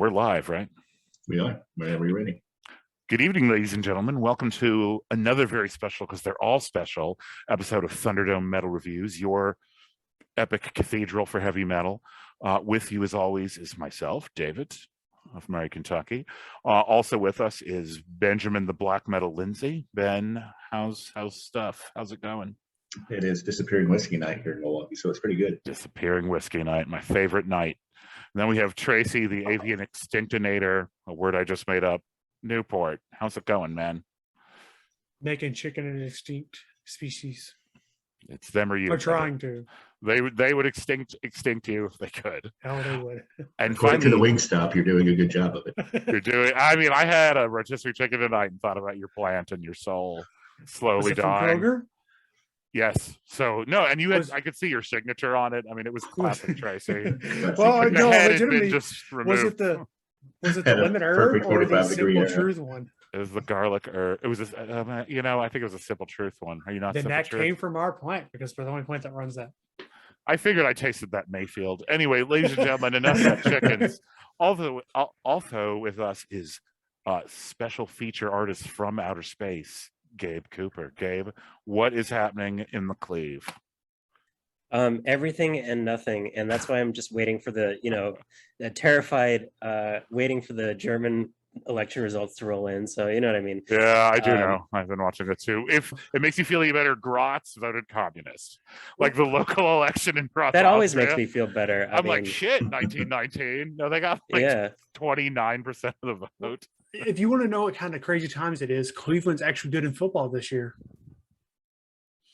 We're live, right? We are. Whenever you're ready. Good evening, ladies and gentlemen. Welcome to another very special, because they're all special, episode of Thunderdome Metal Reviews, your epic cathedral for heavy metal. With you, as always, is myself, David of Murray, Kentucky. Also with us is Benjamin the Black Metal Lindsay. Ben, how's stuff? How's it going? It is Disappearing Whiskey Night here in Milwaukee, so it's pretty good. Disappearing Whiskey Night, my favorite night. And then we have Tracy, the avian extinctinator, a word I just made up, Newport. How's it going, man? Making chicken an extinct species. It's them or you. Or trying to. They would extinct you if they could. How they would. And according finally, to the Wingstop, you're doing a good job of it. You're doing. I mean, I had a rotisserie chicken tonight and thought about your plant and your soul slowly Was it dying. from Kroger? Yes. So no, and you had. I could see your signature on it. I mean, it was classic Tracy. Well, no, legitimately. Just was it the lemon herb or the simple truth one? It was the garlic herb. It was, I think it was a simple truth one. Are you not? Then that truth? came from our plant because we're the only plant that runs that. I figured I tasted that Mayfield. Anyway, ladies and gentlemen, enough about chickens. Also with us is special feature artist from outer space, Gabe Cooper. Gabe, what is happening in the Cleve? Everything and nothing, and that's why I'm just waiting for terrified, waiting for the German election results to roll in. So you know what I mean? Yeah, I do know. I've been watching it too. If it makes you feel any better, Graz voted communist. Like the local election in Graz. That always makes me feel better. I'm like, shit, 1919. No, they got like 29% of the vote. If you want to know what kind of crazy times it is, Cleveland's actually good in football this year.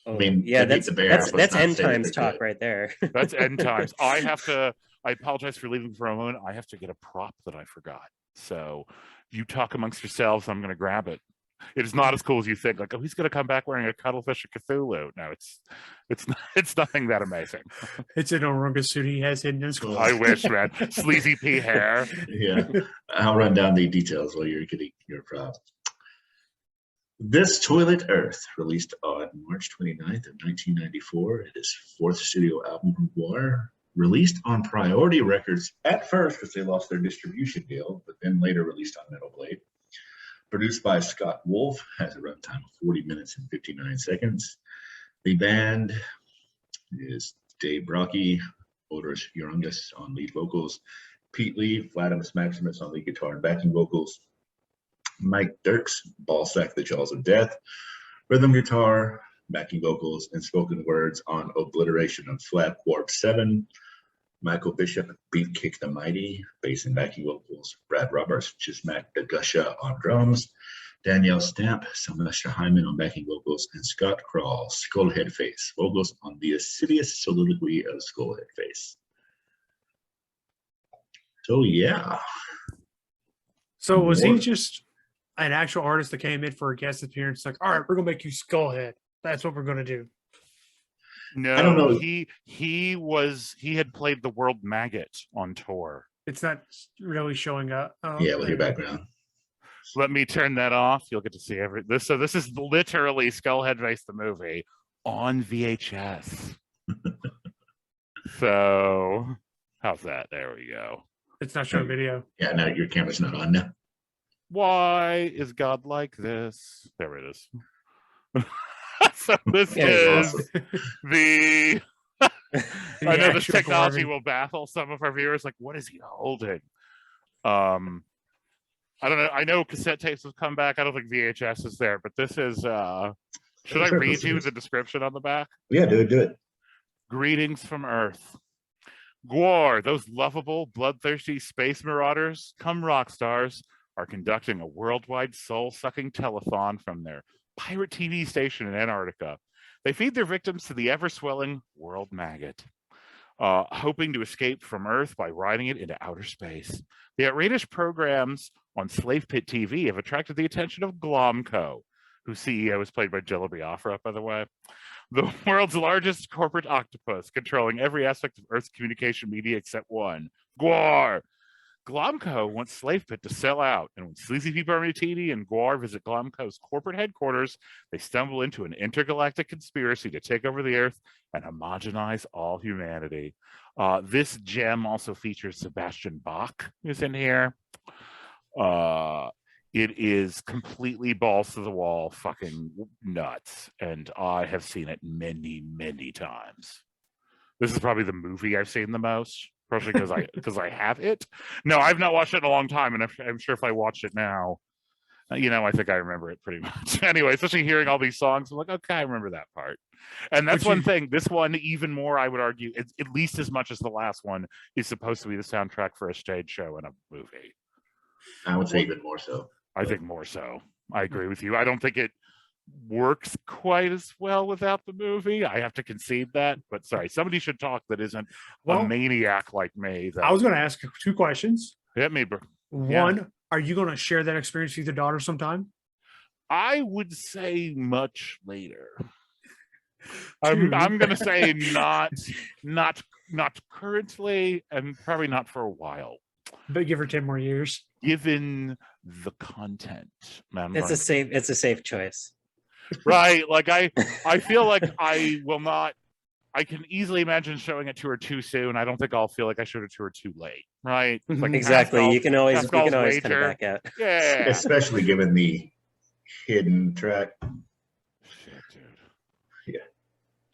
I mean, yeah, that's end times talk right there. That's end times. I apologize for leaving for a moment. I have to get a prop that I forgot. So you talk amongst yourselves. I'm going to grab it. It is not as cool as you think. Like, oh, he's going to come back wearing a cuttlefish of Cthulhu. No, it's nothing that amazing. It's an Orunga suit he has hidden in his clothes. I wish, man. Sleazy pea hair. Yeah, I'll run down the details while you're getting your prop. This Toilet Earth, released on March 29th of 1994. It is fourth studio album from Gwar. Released on Priority Records at first because they lost their distribution deal, but then later released on Metal Blade. Produced by Scott Wolf, has a runtime of 40 minutes and 59 seconds. The band is Dave Brocky, Odorous Urungus on lead vocals, Pete Lee, Vladimus Maximus on lead guitar and backing vocals, Mike Dirks, Ballsack, The Jaws of Death, rhythm guitar, backing vocals, and spoken words on Obliteration of Flap Warp 7. Michael Bishop, Beat Kick the Mighty, bass and backing vocals. Brad Roberts, Chismac Dagusha on drums. Danielle Stamp, Sylvester Hyman on backing vocals, and Scott Crawl, Skullhead Face, vocals on the assiduous soliloquy of Skullhead Face. So yeah. So was he just an actual artist that came in for a guest appearance? Like, all right, we're gonna make you Skullhead. That's what we're gonna do. No, I don't know. He had played the World Maggot on tour. It's not really showing up. Yeah, with your background. Let me turn that off. You'll get to see this. So this is literally Skullhead Face the movie on VHS. So how's that? There we go. It's not showing video. Yeah, now your camera's not on now. Why is God like this? There it is. So this is awesome. the I know this actual technology Barbie. will baffle some of our viewers. Like, what is he holding? I don't know. I know cassette tapes have come back. I don't think VHS is there, but this is should I read you the description on the back? Yeah, do it. Greetings from Earth. Gwar, those lovable, bloodthirsty space marauders, come rock stars, are conducting a worldwide soul-sucking telethon from their pirate TV station in Antarctica. They feed their victims to the ever-swelling world maggot, hoping to escape from Earth by riding it into outer space. The outrageous programs on Slave Pit TV have attracted the attention of Glomco, whose CEO is played by Jello Biafra, by the way, the world's largest corporate octopus, controlling every aspect of Earth's communication media except one, Gwar. Glomco wants Slave Pit to sell out, and when Sleazy P. Bermatini and Gwar visit Glomco's corporate headquarters, they stumble into an intergalactic conspiracy to take over the Earth and homogenize all humanity. This gem also features Sebastian Bach, who's in here. It is completely balls to the wall, fucking nuts, and I have seen it many, many times. This is probably the movie I've seen the most, partially because I have it. No, I've not watched it in a long time, and I'm sure if I watched it now, I think I remember it pretty much. Anyway, especially hearing all these songs, I'm like, okay, I remember that part. And that's one thing. This one, even more, I would argue, it's at least as much as the last one, is supposed to be the soundtrack for a stage show and a movie. I would say even more so. I think more so. I agree with you. I don't think it works quite as well without the movie. I have to concede that. But sorry, somebody should talk that isn't a maniac like me. I was going to ask 2 questions. Hit me, bro. One, are you going to share that experience with your daughter sometime? I would say much later. I'm going to say not currently, and probably not for a while. But give her 10 more years. Given the content, man, It's a safe choice. Right? Like I feel like I will not. I can easily imagine showing it to her too soon. I don't think I'll feel like I showed it to her too late. Right? Like Exactly. You can always kind of wager. back out. Yeah. Especially given the hidden track. Shit, dude. Yeah.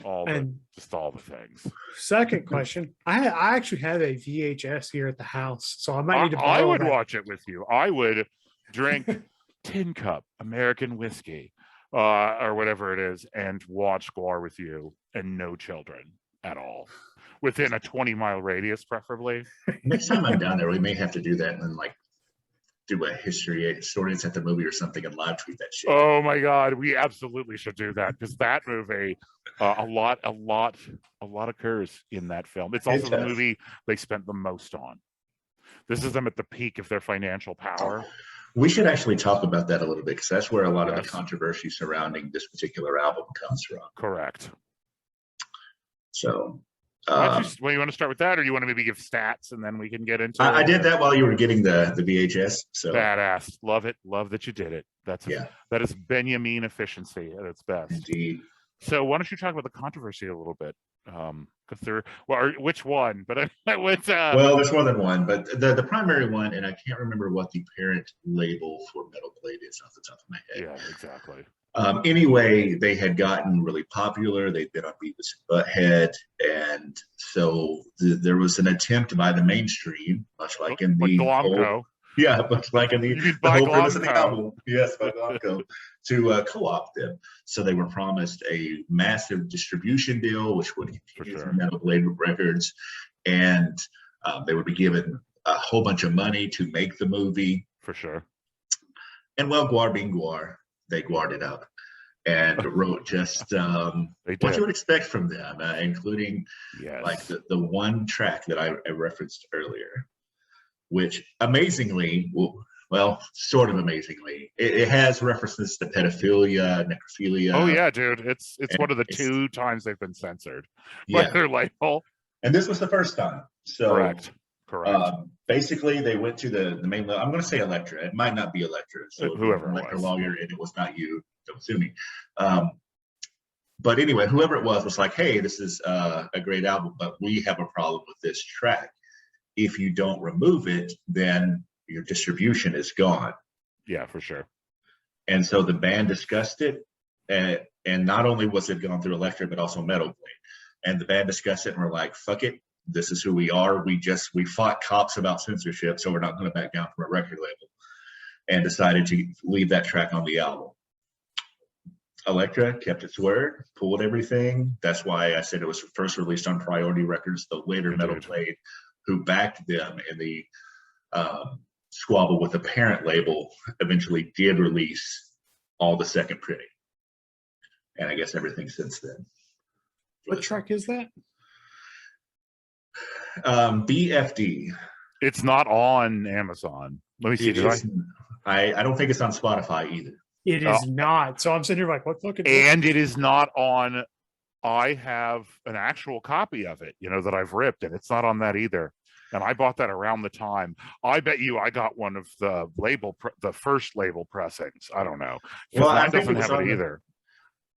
All the things. Second question. I actually have a VHS here at the house, so I might need to borrow I would that. watch it with you. I would drink Tin Cup American whiskey, or whatever it is, and watch Gwar with you, and no children at all, within a 20-mile radius, preferably. Next time I'm down there, we may have to do that and then do a history stories at the movie or something and live tweet that shit. Oh my God, we absolutely should do that, because that movie, a lot occurs in that film. It's also the movie they spent the most on. This is them at the peak of their financial power. We should actually talk about that a little bit, because that's where a lot of the controversy surrounding this particular album comes from. Correct. So, well, you want to start with that, or you want to maybe give stats and then we can get into I did that while you were getting the VHS. So badass. Love it. Love that you did it. That is Benjamin efficiency at its best. Indeed. So why don't you talk about the controversy a little bit? Because which one? But well, there's more than one, but the primary one, and I can't remember what the parent label for Metal Blade is off the top of my head. Yeah, exactly. Anyway, they had gotten really popular. They'd been on Beavis and Butthead, and so there was an attempt by the mainstream, much like in the Glomco. Much like in the whole premise of the album. Yes, by Glomco, to co-opt them. So they were promised a massive distribution deal, which would continue through Metal Blade Records, and they would be given a whole bunch of money to make the movie. For sure. And well, Gwar being Gwar, they Gwarred it up and wrote just what you would expect from them, including like the one track that I referenced earlier, which amazingly, well, sort of amazingly, it has references to pedophilia, necrophilia. Oh yeah, dude, it's one of the 2 times they've been censored by their label. And this was the first time. So correct. Basically, they went to the main level. I'm going to say Elektra. It might not be Elektra. So whoever Elektra lawyer, and it was not you. Don't sue me. But anyway, whoever it was like, hey, this is a great album, but we have a problem with this track. If you don't remove it, then your distribution is gone. Yeah, for sure. And so the band discussed it, and not only was it gone through Elektra, but also Metal Blade. And the band discussed it, and we're like, fuck it. This is who we are. We fought cops about censorship, so we're not going to back down from a record label, and decided to leave that track on the album. Elektra kept its word, pulled everything. That's why I said it was first released on Priority Records, the later Metal Blade, who backed them in the squabble with the parent label, eventually did release all the second printing. And I guess everything since then. What track is that? BFD. It's not on Amazon. Let me see. I don't think it's on Spotify either. It is not. So I'm sitting here like, what fucking? And it is not on. I have an actual copy of it, that I've ripped, and it's not on that either. and I bought that around the time. I bet you I got one of the the first label pressings. I don't know. Well, I Mine think it doesn't was have it on either.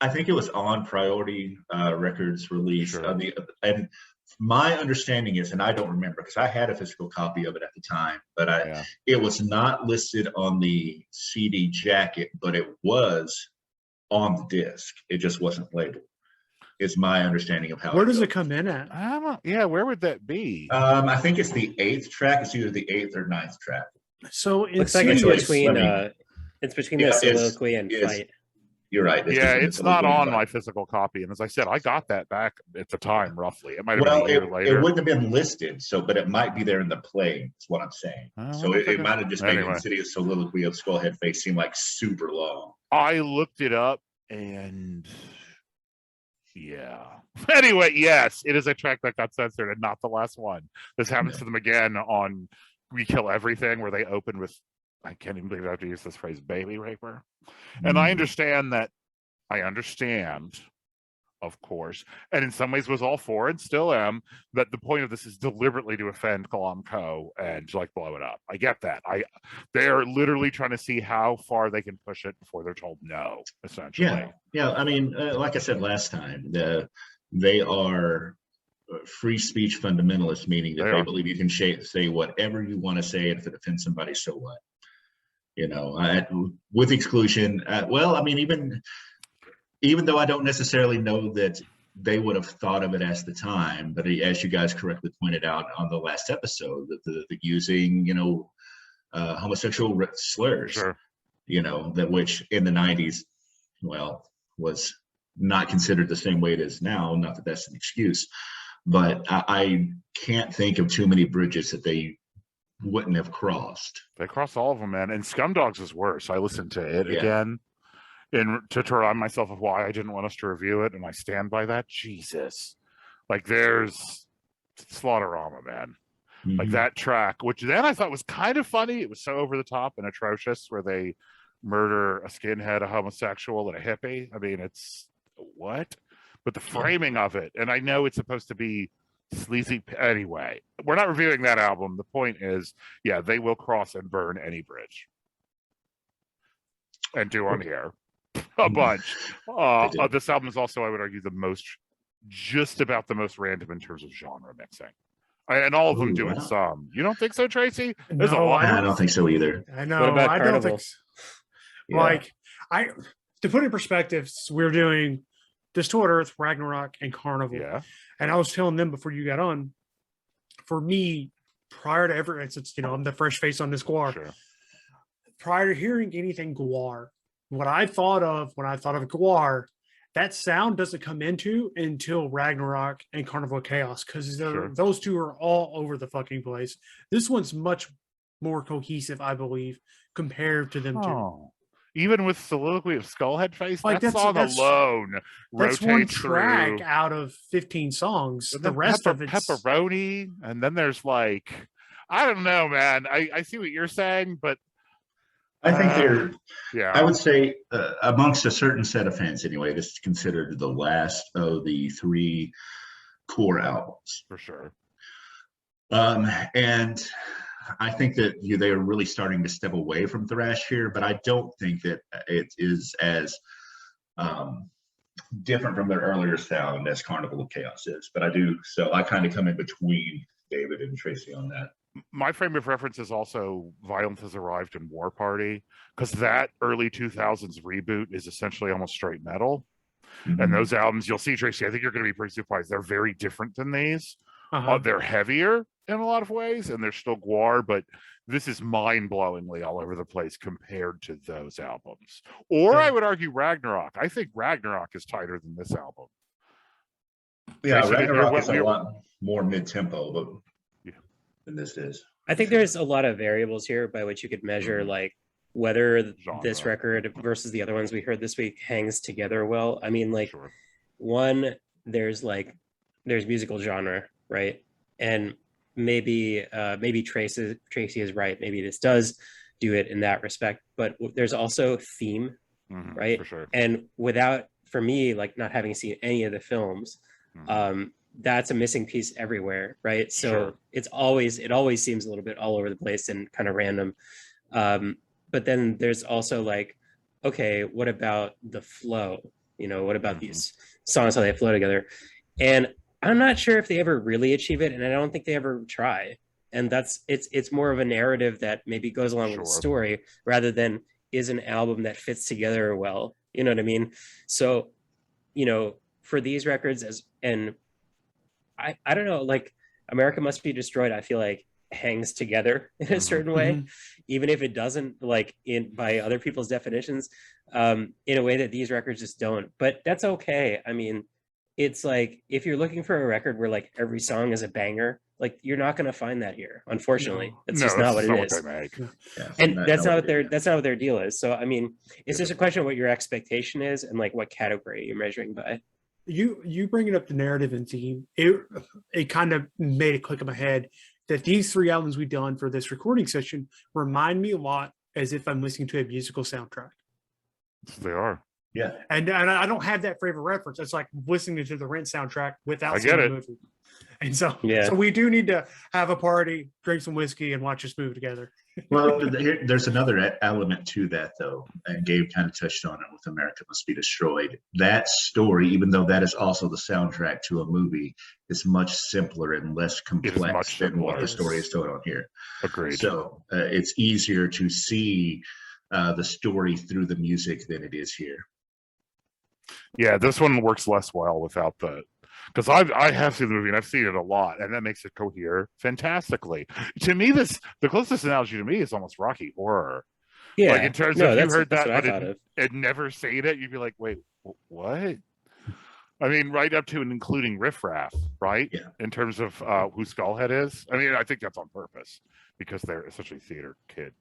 I think it was on Priority Records release. Sure. And my understanding is, and I don't remember because I had a physical copy of it at the time, but it was not listed on the CD jacket, but it was on the disc. It just wasn't labeled. Is my understanding of how. Where does it come in at? I don't. Yeah, where would that be? I think it's the 8th track. It's either the 8th or 9th track. So Looks like it's Insidious- between Yeah, the soliloquy and fight. You're right. Yeah, it's not on my physical copy, and as I said, I got that back at the time, roughly. It might have been a year later. It wouldn't have been listed, but it might be there in the play. Is what I'm saying. So it might have just made Insidious soliloquy of Skullhead Face seem like super long. I looked it up, and yeah. Anyway, yes, it is a track that got censored, and not the last one. This happens to them again on We Kill Everything, where they open with, I can't even believe I have to use this phrase, baby raper. And I understand, of course, and in some ways was all for and still am, that the point of this is deliberately to offend Kalamko and like blow it up. I get that. They are literally trying to see how far they can push it before they're told no, essentially. Yeah. I mean, like I said last time, they are free speech fundamentalists, meaning that they believe you can say whatever you want to say, and if it offends somebody, so what? You know, with exclusion. Well, I mean, even though I don't necessarily know that they would have thought of it as the time, but as you guys correctly pointed out on the last episode, that the using, homosexual slurs, Sure. That which in the 90s, was not considered the same way it is now. Not that that's an excuse, but I can't think of too many bridges that they wouldn't have crossed. They cross all of them, man. And Scumdogs is worse. I listened to it again to remind myself of why I didn't want us to review it, and I stand by that. Jesus. Like, there's Slaughterama, man. Like that track, which then I thought was kind of funny. It was so over the top and atrocious, where they murder a skinhead, a homosexual, and a hippie. I mean, it's what? But the framing of it, and I know it's supposed to be sleazy. Anyway, we're not reviewing that album. The point is, yeah, they will cross and burn any bridge, and do on here a bunch. This album is also, I would argue, just about the most random in terms of genre mixing, and all of them doing some. You don't think so, Tracy? There's a lot. I don't think so either. I know. What about I Carnival? don't think so. Like, to put it in perspective, we're doing Distorted Earth, Ragnarok, and Carnival. Yeah. And I was telling them before you got on, for me, prior to ever, since I'm the fresh face on this Gwar. Sure. Prior to hearing anything Gwar, what I thought of when I thought of Gwar, that sound doesn't come into until Ragnarok and Carnival of Chaos, because those two are all over the fucking place. This one's much more cohesive, I believe, compared to them two. Even with Soliloquy of Skullhead Face, like that song alone that's one track out of 15 songs. The rest of it's Pepperoni, and then there's like, I don't know, man. I see what you're saying, but I think I would say amongst a certain set of fans anyway, this is considered the last of the 3 core albums. For sure. And I think that they are really starting to step away from thrash here, but I don't think that it is as different from their earlier sound as Carnival of Chaos is. But I kind of come in between David and Tracy on that. My frame of reference is also Violence Has Arrived and War Party, because that early 2000s reboot is essentially almost straight metal. And those albums, you'll see, Tracy, I think you're going to be pretty surprised. They're very different than these. They're heavier in a lot of ways, and they're still Gwar, but this is mind-blowingly all over the place compared to those albums. Or I would argue Ragnarok. I think Ragnarok is tighter than this album. Yeah, Ragnarok is a lot more mid-tempo than this is. I think there's a lot of variables here by which you could measure like whether this record versus the other ones we heard this week hangs together well. I mean, like, one, there's musical genre, right? And maybe Tracy is right. Maybe this does do it in that respect, but there's also theme, right? For sure. And for me, like, not having seen any of the films, that's a missing piece everywhere, right? So it always seems a little bit all over the place and kind of random. But then there's also like, okay, what about the flow? What about these songs, how they flow together? And I'm not sure if they ever really achieve it, and I don't think they ever try. And it's more of a narrative that maybe goes along with the story rather than is an album that fits together well. You know what I mean? So, for these records, I don't know, like America Must Be Destroyed, I feel like hangs together in a certain way, even if it doesn't, like by other people's definitions, in a way that these records just don't. But that's okay. I mean, it's like if you're looking for a record where like every song is a banger, like you're not going to find that here, unfortunately. That's just not what it is. And that's not what their deal is. So I mean, it's just a question of what your expectation is and like what category you're measuring by. You bringing up the narrative and theme, it kind of made it click in my head that these 3 albums we've done for this recording session remind me a lot as if I'm listening to a musical soundtrack. They are. Yeah. And I don't have that frame of reference. It's like listening to the Rent soundtrack without seeing the movie. And so we do need to have a party, drink some whiskey, and watch this movie together. Well, there's another element to that, though, and Gabe kind of touched on it with America Must Be Destroyed. That story, even though that is also the soundtrack to a movie, is much simpler and less complex than what the story is told on here. Agreed. So it's easier to see the story through the music than it is here. Yeah, this one works less well without the, because I have seen the movie and I've seen it a lot, and that makes it cohere fantastically. To me, the closest analogy to me is almost Rocky Horror. Yeah, like in terms of you heard that, but it never seen it, you'd be like, wait, what? I mean, right up to and including Riff Raff, right? Yeah. In terms of who Skullhead is. I mean, I think that's on purpose because they're essentially theater kid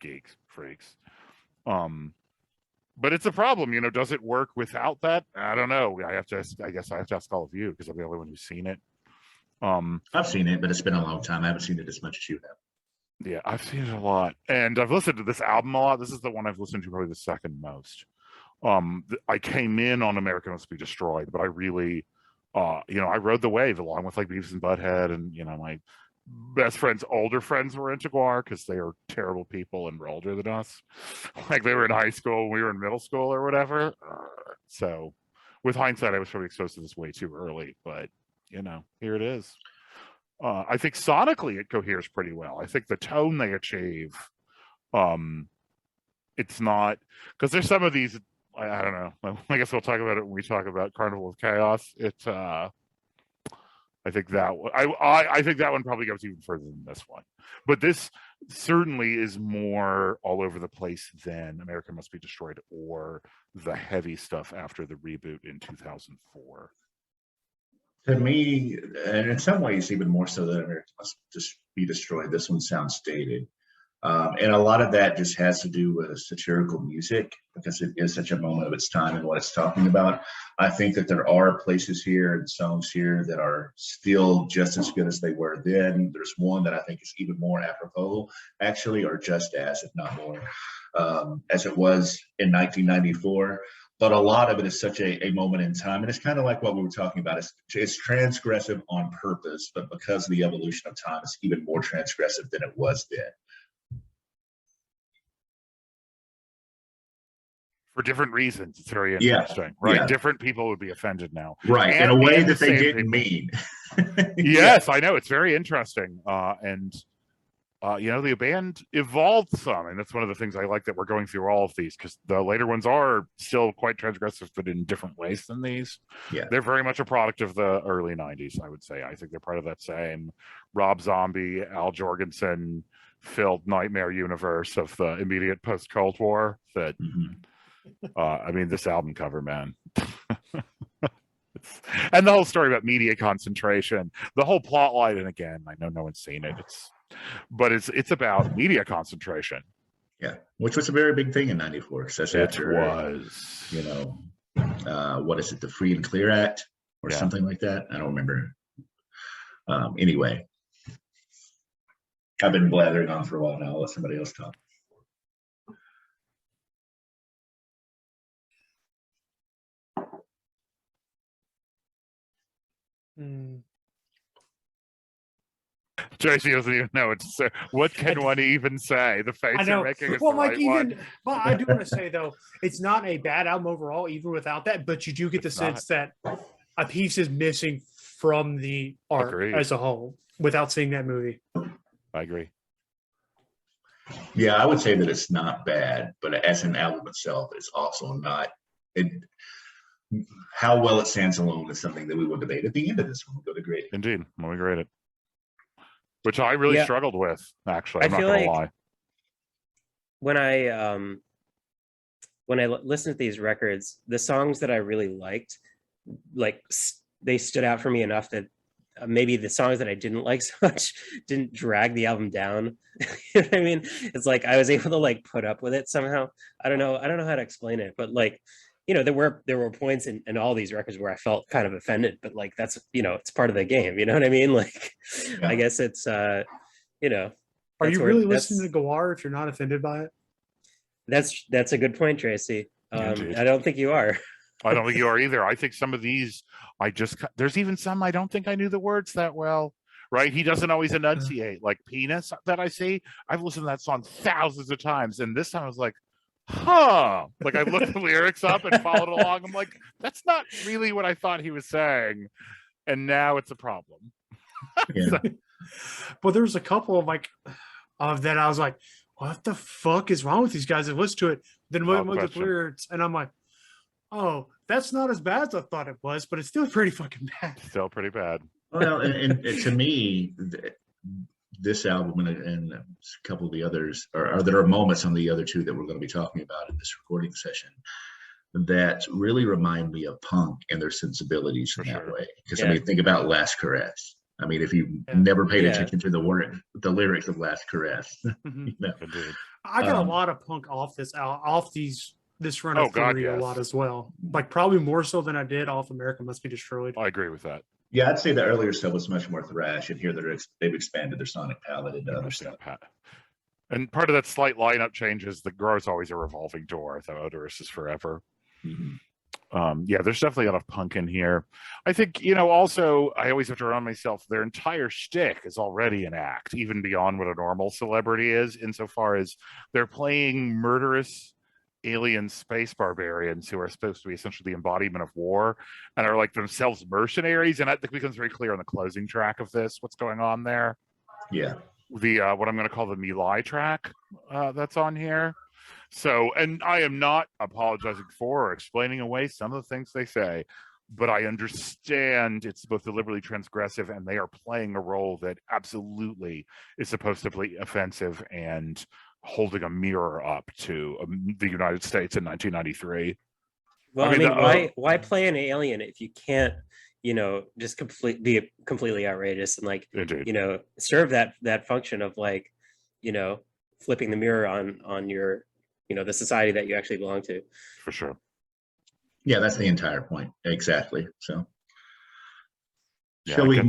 geeks, freaks. But it's a problem, does it work without that? I don't know. I guess I have to ask all of you because I'm the only one who's seen it. I've seen it, but it's been a long time. I haven't seen it as much as you have. Yeah, I've seen it a lot. And I've listened to this album a lot. This is the one I've listened to probably the second most. I came in on America Must Be Destroyed, but I really, I rode the wave along with like Beavis and Butthead, and my best friends' older friends were into Gwar because they are terrible people and were older than us. Like they were in high school, we were in middle school or whatever. So, with hindsight, I was probably exposed to this way too early, but here it is. I think sonically it coheres pretty well. I think the tone they achieve, it's not because there's some of these. I don't know. I guess we'll talk about it when we talk about Carnival of Chaos. It's I think that I think that one probably goes even further than this one. But this certainly is more all over the place than America Must Be Destroyed or the heavy stuff after the reboot in 2004. To me, and in some ways even more so than America Must Be Destroyed, this one sounds dated. And a lot of that just has to do with satirical music because it is such a moment of its time and what it's talking about. I think that there are places here and songs here that are still just as good as they were then. There's one that I think is even more apropos, actually, or just as, if not more, as it was in 1994. But a lot of it is such a moment in time. And it's kind of like what we were talking about. It's transgressive on purpose, but because of the evolution of time, it's even more transgressive than it was then. For different reasons. It's very interesting, right? Yeah. Different people would be offended now. Right, in a way that they didn't mean. Yes, I know. It's very interesting. The band evolved some, and that's one of the things I like that we're going through all of these, because the later ones are still quite transgressive, but in different ways than these. Yeah. They're very much a product of the early 90s, I would say. I think they're part of that same Rob Zombie, Al Jorgensen filled nightmare universe of the immediate post-Cold War that I mean, this album cover, man. And the whole story about media concentration, the whole plot line, and again, I know no one's seen it, but it's about media concentration. Yeah, which was a very big thing in '94. Because that's after, what is it, the Free and Clear Act or something like that? I don't remember. Anyway, I've been blathering on for a while now. I'll let somebody else talk. Tracy doesn't even know what to say. What can one even say? The face you're making is well, the like right even, one. but I do want to say though, it's not a bad album overall, even without that. But you do get the sense that a piece is missing from the art as a whole without seeing that movie. I agree. Yeah, I would say that it's not bad, but as an album itself, it's also not. How well it stands alone is something that we will debate at the end of this when we go to grading. Indeed, when we grade it, which I really struggled with. Actually, I'm not gonna lie. When I listened to these records, the songs that I really liked, like they stood out for me enough that maybe the songs that I didn't like so much didn't drag the album down. You know what I mean? It's like I was able to like put up with it somehow. I don't know how to explain it, but like, you know, there were points in all these records where I felt kind of offended, but like that's, you know, it's part of the game. You know what I mean? Like, I guess it's you know. Are you really listening to Gwar if you're not offended by it? That's a good point, Tracy. I don't think you are. I don't think you are either. I think some of these, there's even some I don't think I knew the words that well, right? He doesn't always enunciate, like Penis that I see. I've listened to that song thousands of times. And this time I was like, huh. Like I looked the lyrics up and followed along. I'm like, that's not really what I thought he was saying. And now it's a problem. Yeah. But there's a couple of like, of that I was like, what the fuck is wrong with these guys? And listen to it. Then went with the lyrics and I'm like, oh, that's not as bad as I thought it was, but it's still pretty fucking bad. Still pretty bad. Well, and to me, this album and a couple of the others, or there are moments on the other two that we're going to be talking about in this recording session that really remind me of punk and their sensibilities in that way. Because I mean, think about Last Caress. I mean, if you never paid attention to the lyrics of Last Caress, you know. I got a lot of punk off this run of three a lot as well. Like probably more so than I did off America Must Be Destroyed. I agree with that. Yeah, I'd say the earlier stuff was much more thrash, and here they've expanded their sonic palette into other stuff. And part of that slight lineup change is the Gwar's always a revolving door. The Odorous is forever. Yeah, there's definitely a lot of punk in here. I think, you know, also I always have to remind myself their entire shtick is already an act, even beyond what a normal celebrity is, insofar as they're playing murderous alien space barbarians who are supposed to be essentially the embodiment of war and are like themselves mercenaries. And I think it becomes very clear on the closing track of this what's going on there. Yeah. The what I'm going to call the My Lai track that's on here. So, and I am not apologizing for or explaining away some of the things they say, but I understand it's both deliberately transgressive and they are playing a role that absolutely is supposed to be offensive and holding a mirror up to the United States in 1993. Well, I mean, why play an alien if you can't, you know, just be completely outrageous and like, you know, serve that function of like, you know, flipping the mirror on your, you know, the society that you actually belong to. For sure. Yeah, that's the entire point. Exactly. So, yeah, shall we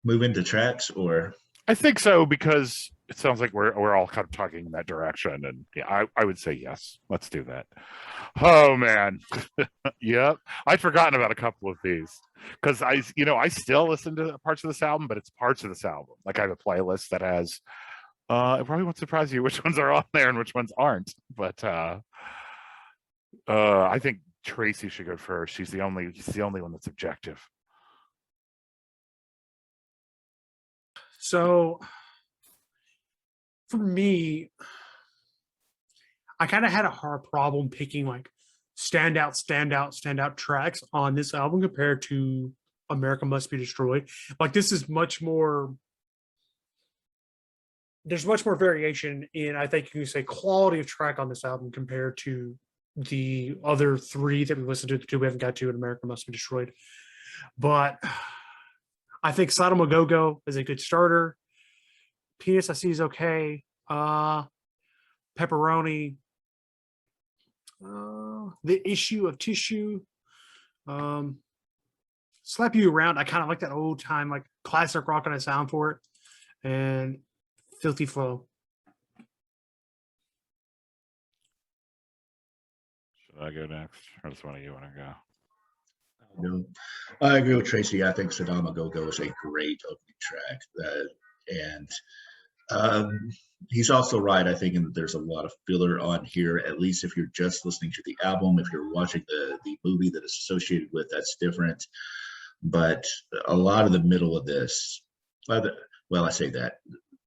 move into tracks, or? I think so, because it sounds like we're all kind of talking in that direction, and yeah, I would say yes. Let's do that. Oh man, yep. I'd forgotten about a couple of these because I still listen to parts of this album, but it's parts of this album. Like I have a playlist that has. It probably won't surprise you which ones are on there and which ones aren't. But I think Tracy should go first. He's the only one that's objective. So for me, I kind of had a hard problem picking like standout tracks on this album compared to America Must Be Destroyed. Like this is much more. There's much more variation in, I think you can say, quality of track on this album compared to the other three that we listened to, the two we haven't got to in America Must Be Destroyed. But I think Sodom A Go-Go is a good starter. Penis I See is okay. Pepperoni. The Issue of Tissue. Slap You Around. I kind of like that old time, like classic rock kind of sound for it. And Filthy Flow. Should I go next, or does one of you want to go? No, I agree with Tracy. I think Sodom A Go-Go is a great opening track. And he's also right, I think, in that there's a lot of filler on here, at least if you're just listening to the album. If you're watching the movie that is associated with, that's different. But a lot of the middle of this, well, I say that.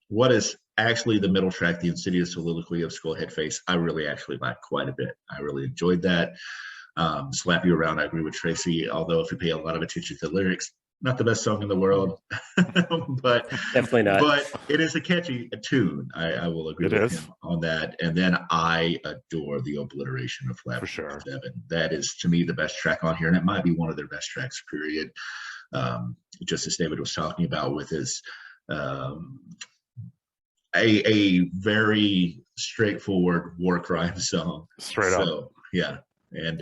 What is actually the middle track, the insidious soliloquy of Skullhead Face, I really actually like quite a bit. I really enjoyed that. Slap You Around, I agree with Tracy, although if you pay a lot of attention to the lyrics, not the best song in the world, but definitely not. But it is a catchy tune. I will agree with him on that. And then I adore the obliteration of Flap 7. That is, to me, the best track on here, and it might be one of their best tracks, period. Just as David was talking about with his a very straightforthforward war crime song. Straight up. Yeah. And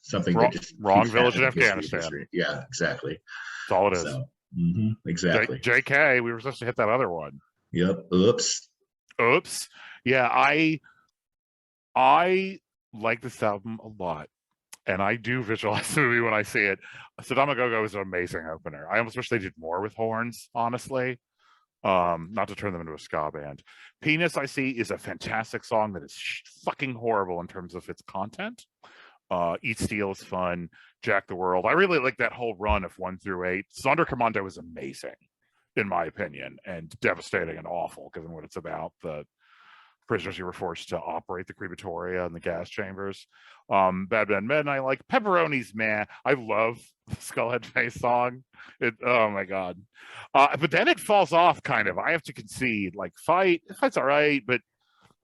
something that just wrong village in Afghanistan. Yeah, exactly. That's all it is. So, exactly. JK, we were supposed to hit that other one. Yep. Oops. Yeah, I like this album a lot, and I do visualize the movie when I see it. Saddam Go-Go is an amazing opener. I almost wish they did more with horns, honestly. Not to turn them into a ska band. Penis I See is a fantastic song that is fucking horrible in terms of its content. Eat Steel is fun. Jack the World. I really like that whole run of 1 through 8. Sonderkommando is amazing, in my opinion, and devastating and awful given what it's about. The prisoners who were forced to operate the crematoria and the gas chambers. Bad Bad Men, I like. Pepperoni's Man. I love the Skullhead Face song. Oh my god. But then it falls off kind of. I have to concede. Like Fight's all right, but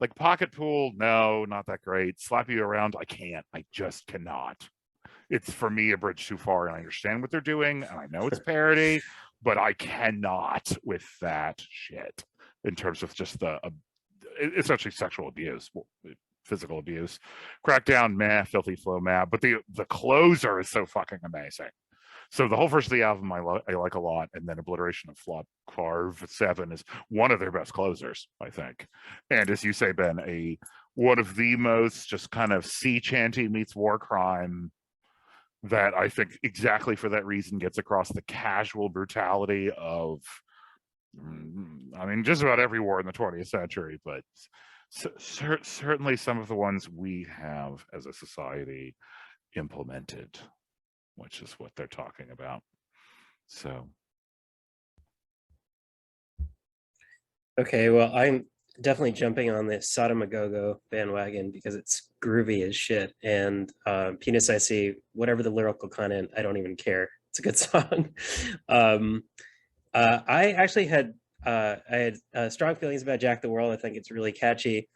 like Pocket Pool, no, not that great. Slap You Around, I can't. I just cannot. It's, for me, a bridge too far, and I understand what they're doing, and I know it's parody, but I cannot with that shit in terms of just the essentially sexual abuse, physical abuse. Crackdown, meh. Filthy Flow, meh. But the closer is so fucking amazing. So the whole first of the album I like a lot, and then Obliteration of Flop Clarv 7 is one of their best closers, I think. And as you say, Ben, one of the most just kind of sea chanty meets war crime that I think exactly for that reason gets across the casual brutality of, I mean, just about every war in the 20th century, but certainly some of the ones we have as a society implemented, which is what they're talking about. So. Okay, well, I'm definitely jumping on the Sodom Go-Go bandwagon because it's groovy as shit. And Penis I See, whatever the lyrical content, I don't even care. It's a good song. I actually had strong feelings about Jack the World. I think it's really catchy.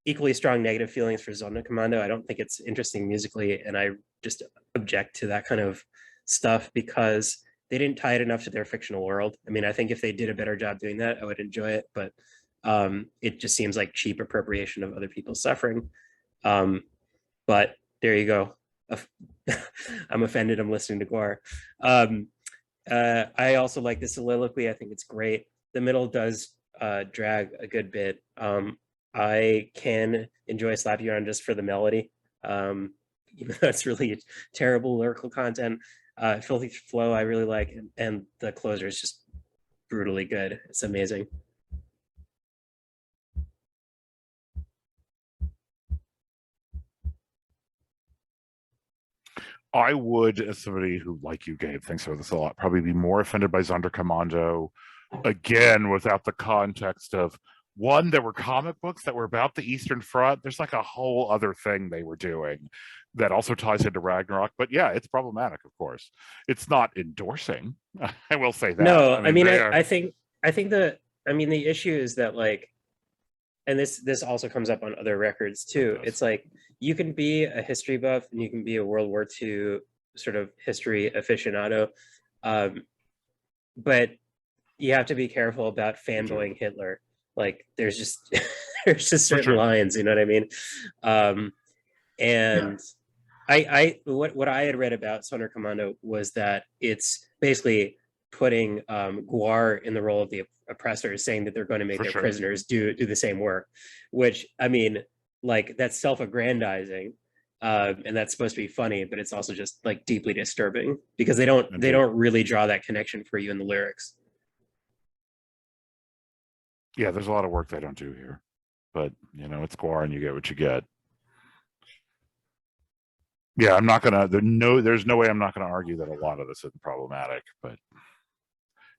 Equally strong negative feelings for Sonderkommando. I don't think it's interesting musically, and I just object to that kind of stuff because they didn't tie it enough to their fictional world. I mean, I think if they did a better job doing that, I would enjoy it, but it just seems like cheap appropriation of other people's suffering. But there you go. I'm offended. I'm listening to Gwar. I also like the soliloquy. I think it's great. The middle does drag a good bit. I can enjoy Slap You Around just for the melody. Even though that's really terrible lyrical content. Filthy Flow I really like, and the closer is just brutally good. It's amazing. I would, as somebody who, like you, Gabe, thinks about this a lot, probably be more offended by Sonderkommando, again, without the context of, one, there were comic books that were about the Eastern Front. There's like a whole other thing they were doing that also ties into Ragnarok. But yeah, it's problematic, of course. It's not endorsing. I will say that. No, I mean, I think the issue is that, like, and this also comes up on other records too. It's like, you can be a history buff and you can be a World War II sort of history aficionado, but you have to be careful about fanboying Hitler. Like, there's just certain lines, you know what I mean? And yeah. What I had read about Sonderkommando was that it's basically putting Gwar in the role of the oppressor, saying that they're going to make their prisoners do the same work, which, I mean, like, that's self-aggrandizing, and that's supposed to be funny, but it's also just like deeply disturbing because they don't really draw that connection for you in the lyrics. Yeah, there's a lot of work they don't do here, but you know, it's Gwar and you get what you get. Yeah, I'm not gonna. There's no way I'm not gonna argue that a lot of this isn't problematic, but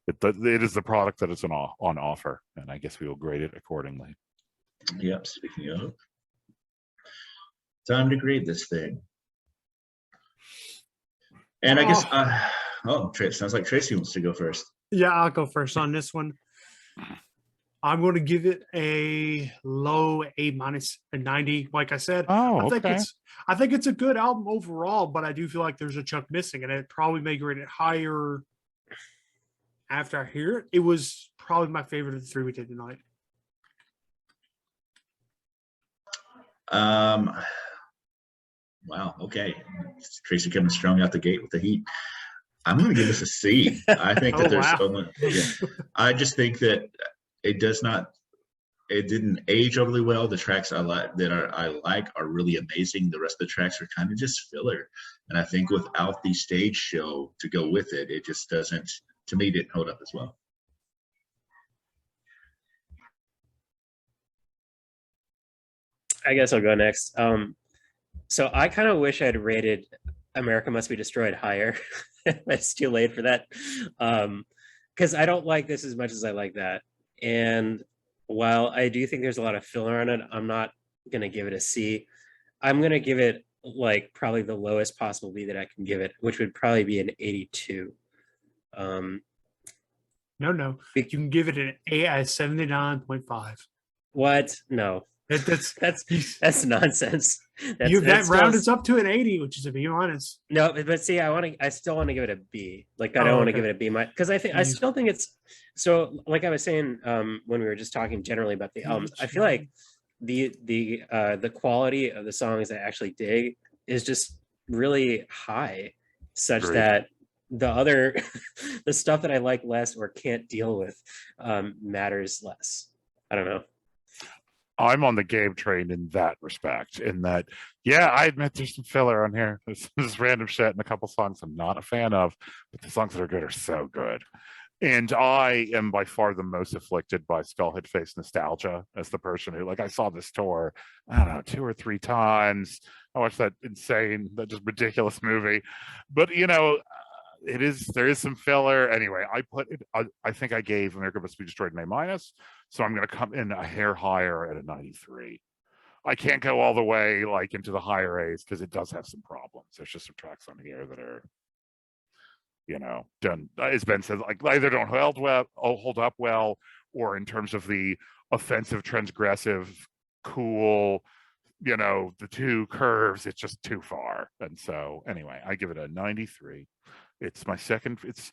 it is the product that is on offer, and I guess we will grade it accordingly. Yep. Speaking of, time to grade this thing. And I guess, sounds like Tracy wants to go first. Yeah, I'll go first on this one. I'm going to give it a low A-, a 90. Like I said, I think it's a good album overall, but I do feel like there's a chunk missing, and it probably may grade it higher after I hear it. It was probably my favorite of the three we did tonight. Wow. Okay. Tracy coming strong out the gate with the heat. I'm going to give this a C. I think that there's so much. Yeah. I just think that it didn't age overly well. The tracks I like are really amazing. The rest of the tracks are kind of just filler. And I think without the stage show to go with it, it just doesn't, to me, didn't hold up as well. I guess I'll go next. So I kind of wish I'd rated America Must Be Destroyed higher. It's too late for that. Because I don't like this as much as I like that. And while I do think there's a lot of filler on it, I'm not going to give it a C. I'm going to give it like probably the lowest possible B that I can give it, which would probably be an 82. No. You can give it an A at 79.5. What? No. That's nonsense. That rounds up to an 80, which is a B-. No, but see, I still want to give it a B. Like I don't want to give it a B, because I still think it's so. Like I was saying when we were just talking generally about the albums, I feel like the quality of the songs I actually dig is just really high, such that the other the stuff that I like less or can't deal with matters less. I don't know. I'm on the Gabe train in that respect, in that, yeah, I admit there's some filler on here. There's random shit and a couple songs I'm not a fan of, but the songs that are good are so good. And I am by far the most afflicted by Skullhead Face nostalgia as the person who, like, I saw this tour, I don't know, 2 or 3 times. I watched that just ridiculous movie. But, you know, there is some filler. Anyway, I think I gave America Must Be Destroyed an A-, so I'm going to come in a hair higher at a 93. I can't go all the way like into the higher A's because it does have some problems. There's just some tracks on here that are, you know, done, as Ben said, like either don't hold up well, or in terms of the offensive, transgressive, cool, you know, the two curves, it's just too far. And so anyway, I give it a 93. It's my second. It's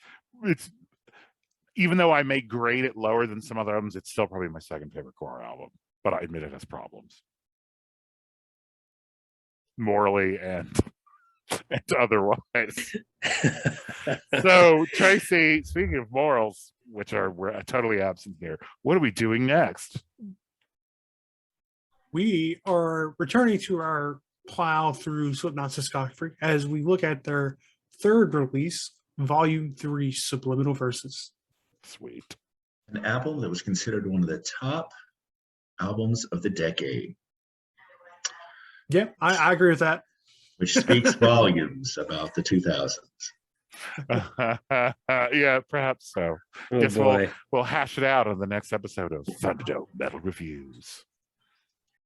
even though I may grade it lower than some other albums, it's still probably my second favorite Gwar album. But I admit it has problems, morally and otherwise. So Tracy, speaking of morals, which we're totally absent here, what are we doing next? We are returning to our plow through Slipknot's discography as we look at their third release, Volume 3, Subliminal Verses. Sweet. An album that was considered one of the top albums of the decade. Yeah, I agree with that. Which speaks volumes about the 2000s. Yeah, perhaps so. Oh, Guess boy. we'll hash it out on the next episode of Thunderdome Metal Reviews.